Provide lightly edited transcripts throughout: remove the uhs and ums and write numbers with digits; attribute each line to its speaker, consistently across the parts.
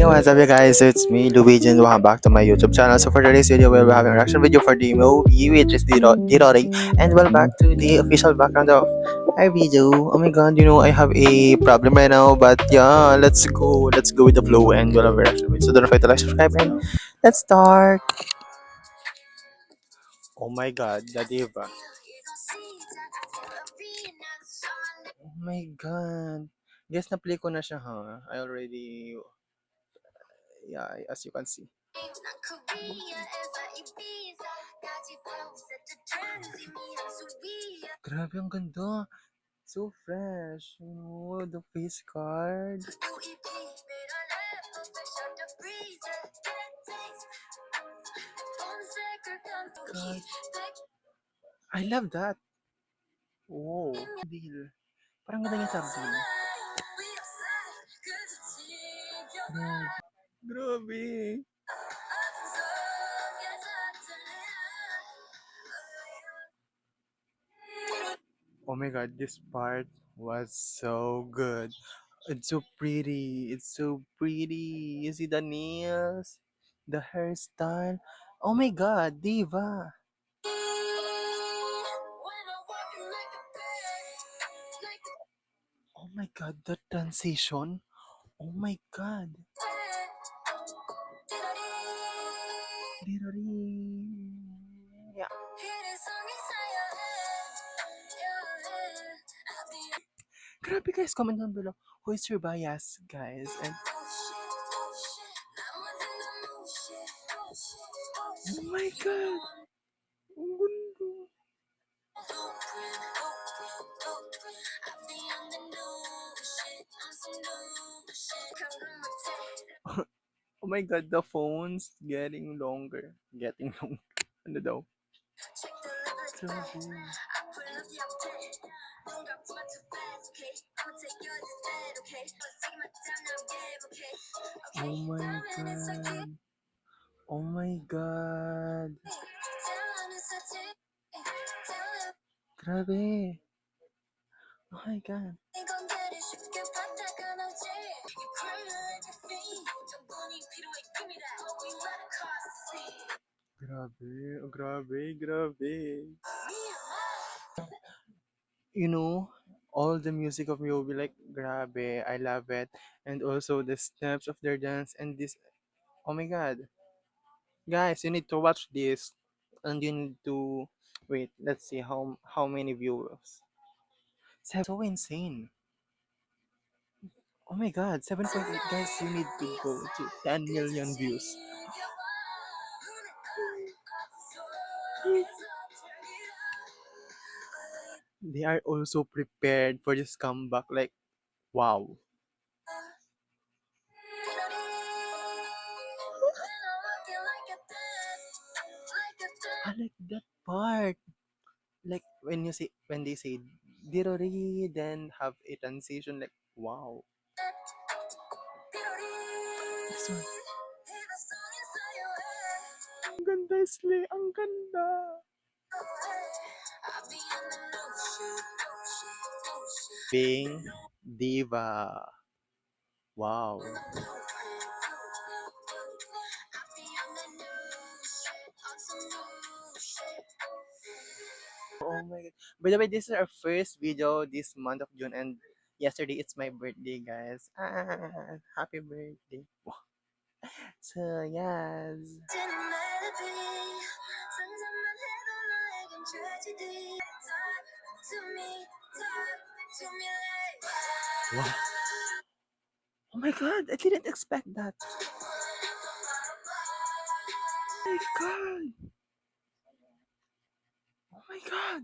Speaker 1: Yo, what's up you guys? It's me, Luigi, and welcome back to my YouTube channel. So for today's video, we'll be having a reaction video for the movie, which is Dirori. And well, back to the official background of our video. Oh my god, I have a problem right now, but yeah, let's go. Let's go with the flow and we'll have a reaction video. So don't forget to like, subscribe, and let's start. Oh my god, the diva. Oh my god. Guess na-play ko na siya, ha? I already, yeah, as you can see. Grabe, ang ganda. So fresh. The face card. God. I love that. Wow. Deal. Parang ganda niya sa deal. Grabe. Oh my god, this part was so good. It's so pretty. It's so pretty. You see the nails, the hairstyle. Oh my god, diva. Oh my god, the transition. Oh my god. Yeah. Grabe guys, comment down below. Who is your bias, guys? And oh my god. Ang ganda. Oh my god, the phone's getting longer. Getting longer. Ano daw? Grabe. Oh my god. Oh my god. Grabe. Oh my god. Grabe. Oh, grabe. Grabe. All the music of me will be like, grabe. I love it. And also the steps of their dance and this. Oh my god. Guys, you need to watch this. And you need to wait. Let's see how many viewers. So insane. Oh my god, 7.8 guys, you need to go to 10 million views. They are also prepared for this comeback. Like, wow. I like that part. Like when they say Dirori, then have a transition. Like, wow. This one. Ang ganda, Slay. Ang ganda. Being diva. Wow. Oh my god. By the way, this is our first video this month of June, and yesterday it's my birthday, guys. Happy birthday. So yes. Wow. Oh my god, I didn't expect that. Oh my god. Oh my god.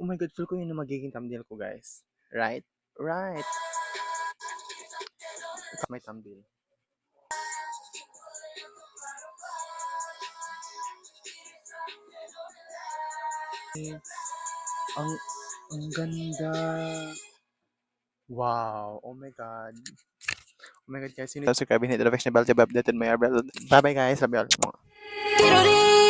Speaker 1: Oh my god, feel ko yun na magiging thumbnail ko, guys. Right? Right. My thumbnail. Ang ang ganda. Wow. Oh my god. Oh my god, guys. You need to subscribe and hit the notification bell to be updated my upload. Bye bye, guys. Love you all.